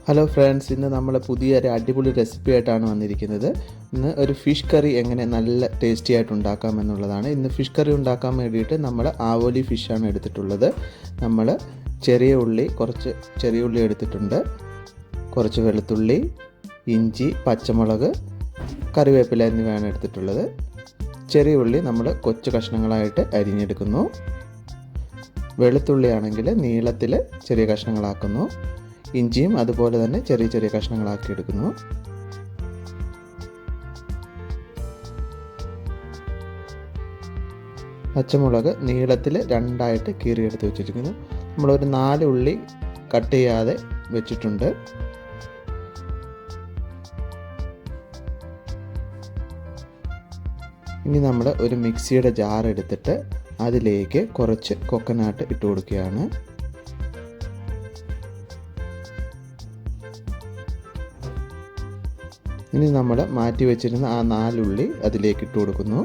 Hello friends, ഇന്ന് നമ്മൾ പുതിയൊരു അടിപൊളി റെസിപ്പി ആയിട്ടാണ് വന്നിരിക്കുന്നത്. ഇന്ന് ഒരു ഫിഷ് കറി എങ്ങനെ നല്ല ടേസ്റ്റി ആയിട്ട് ഉണ്ടാക്കാം എന്നുള്ളതാണ്. ഇന്ന് ഫിഷ് കറി ഉണ്ടാക്കാൻ വേണ്ടിയിട്ട് നമ്മൾ ആവോലി ഫിഷാണ് എടുത്തിട്ടുള്ളത്. നമ്മൾ കുറച്ച് ചെറിയ ഉള്ളി എടുത്തിട്ടുണ്ട്, കുറച്ച് വെളുത്തുള്ളി, ഇഞ്ചി, പച്ചമുളക്, കറിവേപ്പില എന്നിവയാണ് എടുത്തിട്ടുള്ളത്. ചെറിയ ഉള്ളി നമ്മൾ കൊച്ചു കഷ്ണങ്ങളായിട്ട് അരിഞ്ഞെടുക്കുന്നു. വെളുത്തുള്ളി ആണെങ്കിൽ നീളത്തിൽ ചെറിയ കഷ്ണങ്ങളാക്കുന്നു. ഇഞ്ചിയും അതുപോലെ തന്നെ ചെറിയ ചെറിയ കഷ്ണങ്ങളാക്കി എടുക്കുന്നു. പച്ചമുളക് നീളത്തിൽ രണ്ടായിട്ട് കീറിയെടുത്ത് വെച്ചിരിക്കുന്നു. നമ്മളൊരു 4 ഉള്ളി കട്ട് ചെയ്യാതെ വെച്ചിട്ടുണ്ട്. ഇനി നമ്മൾ ഒരു മിക്സിയുടെ ജാർ എടുത്തിട്ട് അതിലേക്ക് കുറച്ച് കൊക്കനാട്ട് ഇട്ട് കൊടുക്കുകയാണ്. ഇനി നമ്മൾ മാറ്റി വെച്ചിരുന്ന ആ 4 ഉള്ളി അതിലേക്ക് ഇട്ട് കൊടുക്കുന്നു.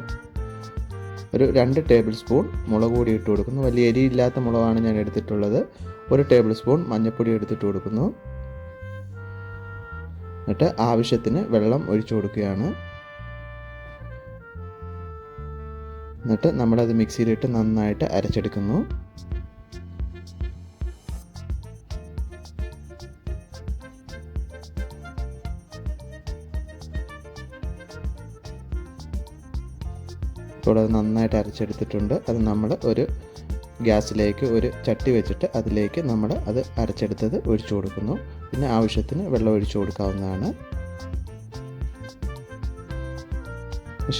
ഒരു 2 ടേബിൾ സ്പൂൺ മുളക് പൊടി ഇട്ട് കൊടുക്കുന്നു. വലിയ എരിയില്ലാത്ത മുളകാണ് ഞാൻ എടുത്തിട്ടുള്ളത്. 1 ടേബിൾ സ്പൂൺ മഞ്ഞൾപ്പൊടി എടുത്തിട്ട് കൊടുക്കുന്നു. എന്നിട്ട് ആവശ്യത്തിന് വെള്ളം ഒഴിച്ചു കൊടുക്കുകയാണ്. എന്നിട്ട് നമ്മളത് മിക്സിയിലിട്ട് നന്നായിട്ട് അരച്ചെടുക്കുന്നു. ഇപ്പോൾ അത് നന്നായിട്ട് അരച്ചെടുത്തിട്ടുണ്ട്. അത് നമ്മൾ ഒരു ഗ്യാസിലേക്ക് ഒരു ചട്ടി വെച്ചിട്ട് അതിലേക്ക് നമ്മൾ അത് അരച്ചെടുത്തത് ഒഴിച്ചു കൊടുക്കുന്നു. പിന്നെ ആവശ്യത്തിന് വെള്ളം ഒഴിച്ചു കൊടുക്കാവുന്നതാണ്.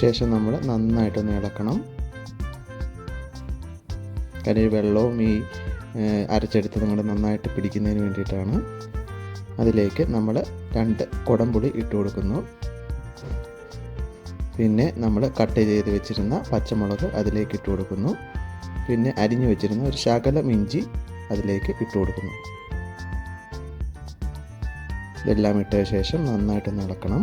ശേഷം നമ്മൾ നന്നായിട്ടൊന്ന് ഇളക്കണം. കാരണം ഈ വെള്ളവും ഈ അരച്ചെടുത്തത് കൂടെ നന്നായിട്ട് പിടിക്കുന്നതിന് വേണ്ടിയിട്ടാണ്. അതിലേക്ക് നമ്മൾ 2 കുടംപുളി ഇട്ട് കൊടുക്കുന്നു. പിന്നെ നമ്മൾ കട്ട് ചെയ്ത് വെച്ചിരുന്ന പച്ചമുളക് അതിലേക്ക് ഇട്ട് കൊടുക്കുന്നു. പിന്നെ അരിഞ്ഞു വെച്ചിരുന്ന ഒരു ശകലം ഇഞ്ചി അതിലേക്ക് ഇട്ട് കൊടുക്കുന്നു. ഇതെല്ലാം ഇട്ട ശേഷം നന്നായിട്ടൊന്ന് ഇളക്കണം.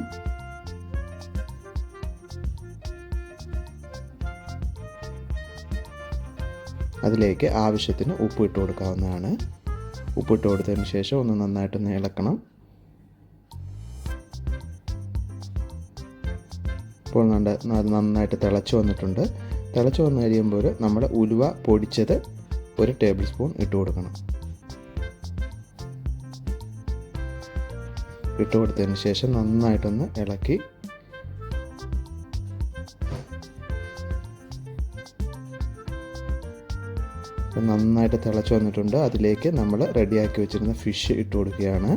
അതിലേക്ക് ആവശ്യത്തിന് ഉപ്പ് ഇട്ട് കൊടുക്കാവുന്നതാണ്. ഉപ്പിട്ട് കൊടുത്തതിന് ശേഷം ഒന്ന് നന്നായിട്ടൊന്ന് ഇളക്കണം. ഇപ്പോൾ അത് നന്നായിട്ട് തിളച്ച് വന്നിട്ടുണ്ട്. തിളച്ച് വന്നു കഴിയുമ്പോൾ നമ്മൾ ഉലുവ പൊടിച്ചത് 1 ടേബിൾ സ്പൂൺ ഇട്ട് കൊടുക്കണം. ഇട്ട് കൊടുത്തതിന് ശേഷം നന്നായിട്ടൊന്ന് ഇളക്കി നന്നായിട്ട് തിളച്ച് വന്നിട്ടുണ്ട്. അതിലേക്ക് നമ്മൾ റെഡിയാക്കി വെച്ചിരുന്ന ഫിഷ് ഇട്ട് കൊടുക്കുകയാണ്.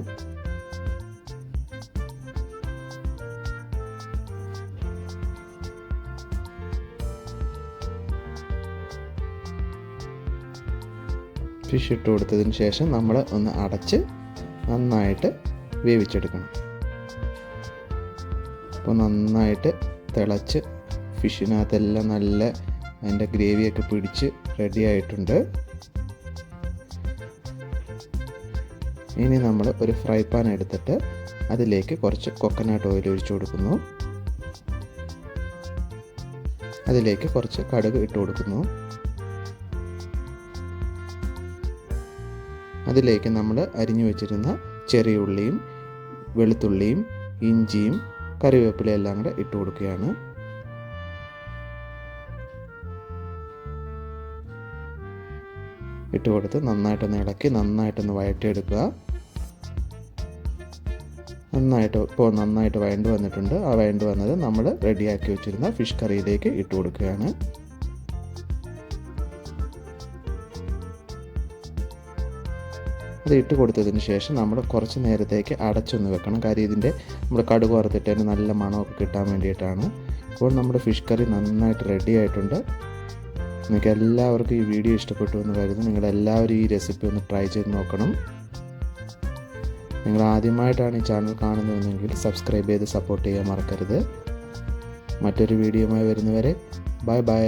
ഫിഷ് ഇട്ട് കൊടുത്തതിന് ശേഷം നമ്മൾ ഒന്ന് അടച്ച് നന്നായിട്ട് വേവിച്ചെടുക്കണം. അപ്പോൾ നന്നായിട്ട് തിളച്ച് ഫിഷിനകത്തെല്ലാം നല്ല അതിൻ്റെ ഗ്രേവിയൊക്കെ പിടിച്ച് റെഡി ആയിട്ടുണ്ട്. ഇനി നമ്മൾ ഒരു ഫ്രൈ പാൻ എടുത്തിട്ട് അതിലേക്ക് കുറച്ച് കൊക്കനട്ട് ഓയിൽ ഒഴിച്ചു കൊടുക്കുന്നു. അതിലേക്ക് കുറച്ച് കടുക് ഇട്ട് കൊടുക്കുന്നു. അതിലേക്ക് നമ്മൾ അരിഞ്ഞു വെച്ചിരുന്ന ചെറിയ ഉള്ളിയും വെളുത്തുള്ളിയും ഇഞ്ചിയും കറിവേപ്പിലയും എല്ലാം കൂടെ ഇട്ട് കൊടുക്കുകയാണ്. ഇട്ട് കൊടുത്ത് നന്നായിട്ടൊന്ന് ഇളക്കി നന്നായിട്ടൊന്ന് വഴറ്റിയെടുക്കുക. ഇപ്പോൾ നന്നായിട്ട് വഴണ്ട് വന്നിട്ടുണ്ട്. ആ വഴണ്ട് വന്നത് നമ്മൾ റെഡിയാക്കി വെച്ചിരുന്ന ഫിഷ് കറിയിലേക്ക് ഇട്ട് കൊടുക്കുകയാണ്. അത് ഇട്ട് കൊടുത്തതിന് ശേഷം നമ്മൾ കുറച്ച് നേരത്തേക്ക് അടച്ചൊന്ന് വെക്കണം. കാര്യം ഇതിൻ്റെ നമ്മൾ കടുക് വറുത്തിട്ട് അതിന് നല്ല മണമൊക്കെ കിട്ടാൻ വേണ്ടിയിട്ടാണ്. ഇപ്പോൾ നമ്മുടെ ഫിഷ് കറി നന്നായിട്ട് റെഡി ആയിട്ടുണ്ട്. നിങ്ങൾക്ക് എല്ലാവർക്കും ഈ വീഡിയോ ഇഷ്ടപ്പെട്ടു എന്ന് കരുതുന്നു. നിങ്ങളെല്ലാവരും ഈ റെസിപ്പി ഒന്ന് ട്രൈ ചെയ്ത് നോക്കണം. നിങ്ങൾ ആദ്യമായിട്ടാണ് ഈ ചാനൽ കാണുന്നതെങ്കിൽ സബ്സ്ക്രൈബ് ചെയ്ത് സപ്പോർട്ട് ചെയ്യാൻ മറക്കരുത്. മറ്റൊരു വീഡിയോയുമായി വരുന്നവരെ ബൈ ബൈ.